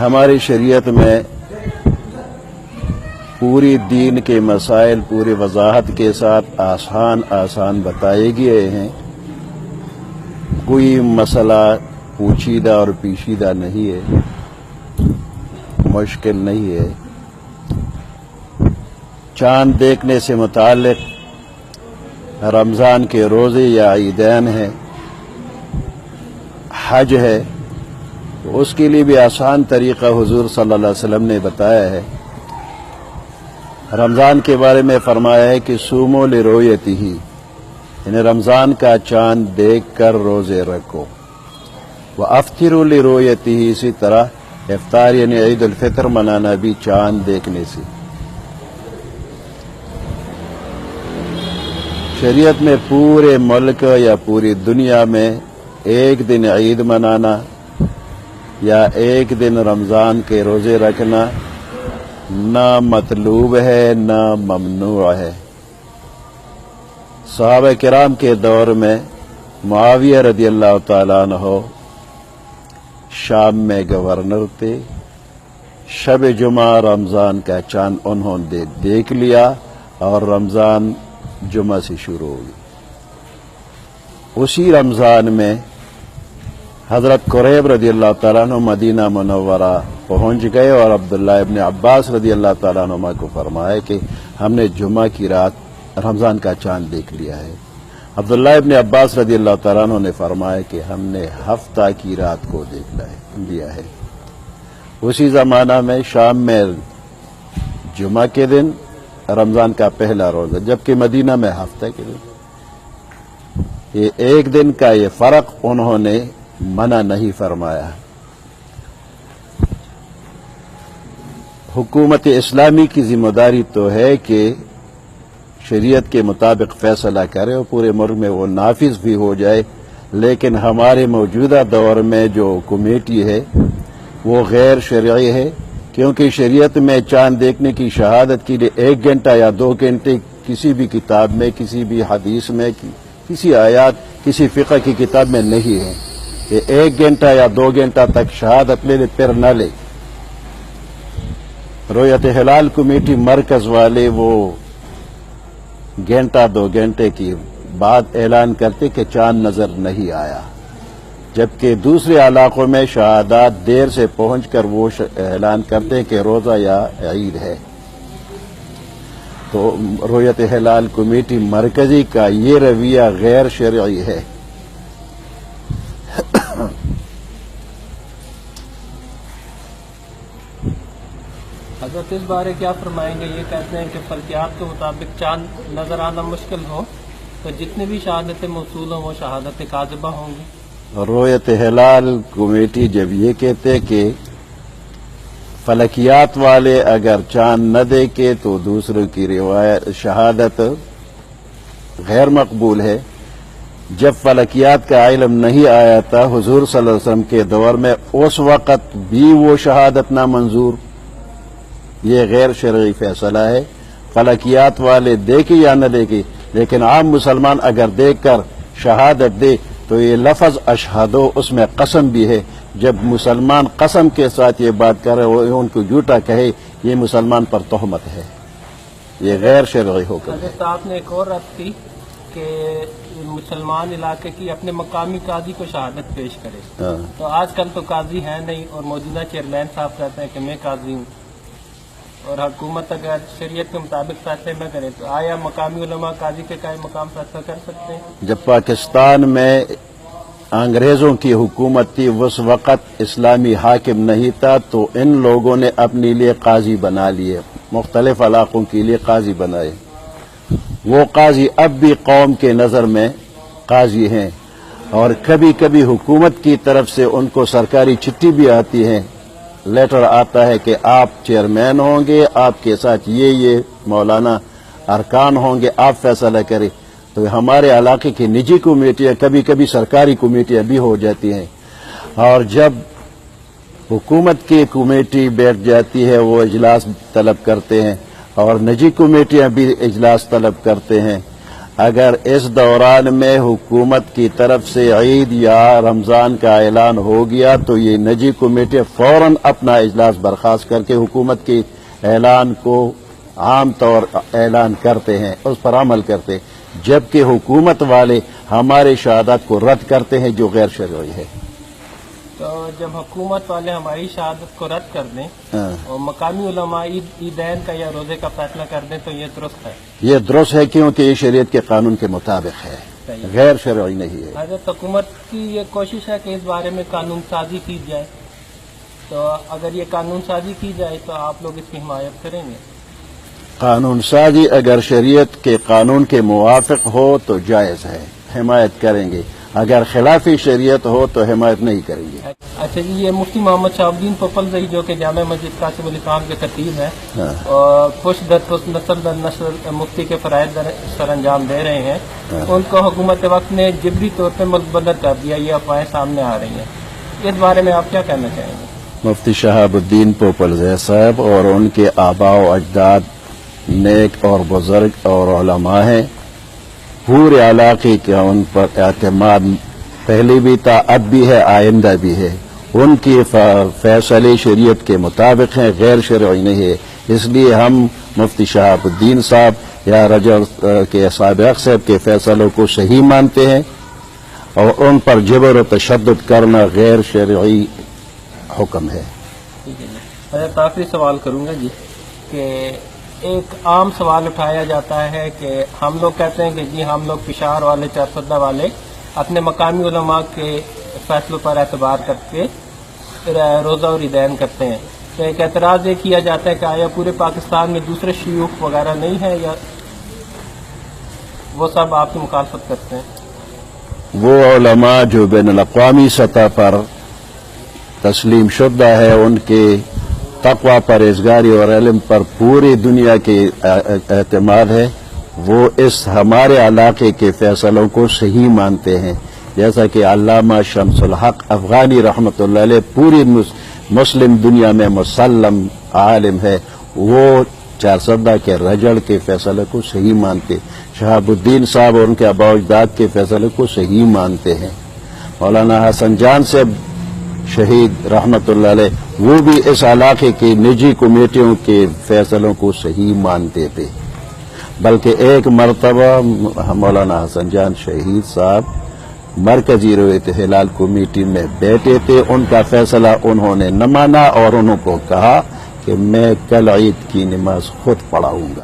ہماری شریعت میں پوری دین کے مسائل پوری وضاحت کے ساتھ آسان بتائے گئے ہیں. کوئی مسئلہ پوچیدہ اور پیچیدہ نہیں ہے، مشکل نہیں ہے. چاند دیکھنے سے متعلق رمضان کے روزے یا عیدین ہیں، حج ہے، تو اس کے لیے بھی آسان طریقہ حضور صلی اللہ علیہ وسلم نے بتایا ہے. رمضان کے بارے میں فرمایا ہے کہ سومو لرؤیتہ، یعنی رمضان کا چاند دیکھ کر روزے رکھو. وافطروا لرؤیتہ، اسی طرح افطار یعنی عید الفطر منانا بھی چاند دیکھنے سے. شریعت میں پورے ملک یا پوری دنیا میں ایک دن عید منانا یا ایک دن رمضان کے روزے رکھنا نہ مطلوب ہے نہ ممنوع ہے. صحابہ کرام کے دور میں معاویہ رضی اللہ تعالیٰ عنہ شام میں گورنر تھے. شب جمعہ رمضان کا چاند انہوں نے دیکھ لیا اور رمضان جمعہ سے شروع ہوئی. اسی رمضان میں حضرت قریب رضی اللہ تعالیٰ عنہ مدینہ منورہ پہنچ گئے اور عبداللہ ابن عباس رضی اللہ تعالیٰ عنہ کو فرمایا کہ ہم نے جمعہ کی رات رمضان کا چاند دیکھ لیا ہے. عبداللہ ابن عباس رضی اللہ تعالیٰ عنہ نے فرمایا کہ ہم نے ہفتہ کی رات کو دیکھ لیا ہے. اسی زمانہ میں شام میں جمعہ کے دن رمضان کا پہلا روزہ، جبکہ مدینہ میں ہفتہ کے دن. یہ ایک دن کا یہ فرق انہوں نے منع نہیں فرمایا. حکومت اسلامی کی ذمہ داری تو ہے کہ شریعت کے مطابق فیصلہ کرے اور پورے ملک میں وہ نافذ بھی ہو جائے، لیکن ہمارے موجودہ دور میں جو کمیٹی ہے وہ غیر شرعی ہے، کیونکہ شریعت میں چاند دیکھنے کی شہادت کے لیے 1 گھنٹہ یا 2 گھنٹے کسی بھی کتاب میں، کسی بھی حدیث میں، کسی آیات، کسی فقہ کی کتاب میں نہیں ہے کہ 1 گھنٹہ یا 2 گھنٹہ تک شہادت لے لے پھر نہ لے. رؤیت ہلال کمیٹی مرکز والے وہ گھنٹہ 2 گھنٹے کی بعد اعلان کرتے کہ چاند نظر نہیں آیا، جبکہ دوسرے علاقوں میں شہادات دیر سے پہنچ کر وہ اعلان کرتے کہ روزہ یا عید ہے. تو رؤیت ہلال کمیٹی مرکزی کا یہ رویہ غیر شرعی ہے. حضرت اس بارے کیا فرمائیں گے؟ یہ کہتے ہیں کہ فلکیات کے مطابق چاند نظر آنا مشکل ہو تو جتنے بھی شہادتیں موصول ہوں وہ شہادتیں کاذبہ ہوں گی. رؤیت ہلال کمیٹی جب یہ کہتے کہ فلکیات والے اگر چاند نہ دیکھے تو دوسروں کی روایت شہادت غیر مقبول ہے. جب فلکیات کا علم نہیں آیا تھا حضور صلی اللہ علیہ وسلم کے دور میں، اس وقت بھی وہ شہادت نامنظور. یہ غیر شرعی فیصلہ ہے. فلکیات والے دیکھے یا نہ دیکھے، لیکن عام مسلمان اگر دیکھ کر شہادت دے تو یہ لفظ اشہدو اس میں قسم بھی ہے. جب مسلمان قسم کے ساتھ یہ بات کرے وہ ان کو جھوٹا کہے، یہ مسلمان پر تہمت ہے، یہ غیر شرعی حکم ہے. حضرت آپ نے ایک اور رد کی کہ مسلمان علاقے کی اپنے مقامی قاضی کو شہادت پیش کرے. تو آج کل تو قاضی ہے نہیں اور موجودہ چیئرمین صاحب کہتے ہیں کہ میں قاضی ہوں، اور حکومت اگر شریعت کے مطابق فیصلے نہ کرے تو آیا مقامی علماء قاضی کے قائم مقام فیصلہ کر سکتے ہیں؟ جب پاکستان میں انگریزوں کی حکومت تھی اس وقت اسلامی حاکم نہیں تھا، تو ان لوگوں نے اپنے لیے قاضی بنا لیے، مختلف علاقوں کے لیے قاضی بنائے. وہ قاضی اب بھی قوم کے نظر میں قاضی ہیں، اور کبھی کبھی حکومت کی طرف سے ان کو سرکاری چٹھی بھی آتی ہے، لیٹر آتا ہے کہ آپ چیئرمین ہوں گے، آپ کے ساتھ یہ مولانا ارکان ہوں گے، آپ فیصلہ کریں. تو ہمارے علاقے کی نجی کمیٹیاں کبھی کبھی سرکاری کمیٹیاں بھی ہو جاتی ہیں، اور جب حکومت کی کمیٹی بیٹھ جاتی ہے وہ اجلاس طلب کرتے ہیں، اور نجی کمیٹیاں بھی اجلاس طلب کرتے ہیں. اگر اس دوران میں حکومت کی طرف سے عید یا رمضان کا اعلان ہو گیا تو یہ نجی کمیٹی فوراً اپنا اجلاس برخاست کر کے حکومت کے اعلان کو عام طور اعلان کرتے ہیں، اس پر عمل کرتے ہیں، جبکہ حکومت والے ہماری شہادت کو رد کرتے ہیں جو غیر شرعی ہے۔ تو جب حکومت والے ہماری شہادت کو رد کر دیں اور مقامی علماء عیدین کا یا روزے کا فیصلہ کر دیں تو یہ درست ہے؟ یہ درست ہے کیونکہ یہ شریعت کے قانون کے مطابق ہے، غیر شرعی نہیں ہے۔ حضرت حکومت کی یہ کوشش ہے کہ اس بارے میں قانون سازی کی جائے، تو اگر یہ قانون سازی کی جائے تو آپ لوگ اس کی حمایت کریں گے؟ قانون سازی اگر شریعت کے قانون کے موافق ہو تو جائز ہے، حمایت کریں گے، اگر خلاف شریعت ہو تو حمایت نہیں کریں گے۔ اچھا جی، یہ مفتی محمد شہاب الدین پوپلزئی جو کہ جامع مسجد قاسم علی خان کے خطیب ہیں اور پشت در پشت نسل در نسل مفتی کے فرائض سر انجام دے رہے ہیں، ان کو حکومت وقت نے جبری طور پہ ملبندر کر دیا، یہ افواہیں سامنے آ رہی ہیں، اس بارے میں آپ کیا کہنا چاہیں گے؟ مفتی شہاب الدین پوپلزئی صاحب اور ان کے آباء و اجداد نیک اور بزرگ اور علماء ہیں، پورے علاقے کا ان پر اعتماد پہلے بھی تھا، اب بھی ہے، آئندہ بھی ہے۔ ان کی فیصلے شریعت کے مطابق ہیں، غیر شرعی نہیں ہے، اس لیے ہم مفتی شہاب الدین صاحب یا رجب کے سابق صاحب کے فیصلوں کو صحیح مانتے ہیں اور ان پر جبر و تشدد کرنا غیر شرعی حکم ہے۔ ٹھیک ہے جی، میں آخری سوال کروں گا جی کہ ایک عام سوال اٹھایا جاتا ہے کہ ہم لوگ کہتے ہیں کہ جی ہم لوگ پشاور والے چارسدہ والے اپنے مقامی علماء کے فیصلوں پر اعتبار کر کے روزہ اور عیدین کرتے ہیں، تو ایک اعتراض یہ کیا جاتا ہے کہ آیا پورے پاکستان میں دوسرے شیوخ وغیرہ نہیں ہیں یا وہ سب آپ کی مخالفت کرتے ہیں؟ وہ علماء جو بین الاقوامی سطح پر تسلیم شدہ ہے، ان کے تقوی پرہیزگاری اور علم پر پوری دنیا کے اعتماد ہے، وہ اس ہمارے علاقے کے فیصلوں کو صحیح مانتے ہیں، جیسا کہ علامہ شمس الحق افغانی رحمۃ اللہ علیہ پوری مسلم دنیا میں مسلم عالم ہے، وہ چارسدہ کے رجڑ کے فیصلے کو صحیح مانتے، شہاب الدین صاحب اور ان کے آباء و اجداد کے فیصلے کو صحیح مانتے ہیں، مولانا حسن جان سے شہید رحمت اللہ علیہ وہ بھی اس علاقے کی نجی کمیٹیوں کے فیصلوں کو صحیح مانتے تھے، بلکہ ایک مرتبہ مولانا حسن جان شہید صاحب مرکزی رویت ہلال کمیٹی میں بیٹھے تھے، ان کا فیصلہ انہوں نے نہ مانا اور انہوں کو کہا کہ میں کل عید کی نماز خود پڑھاؤں گا۔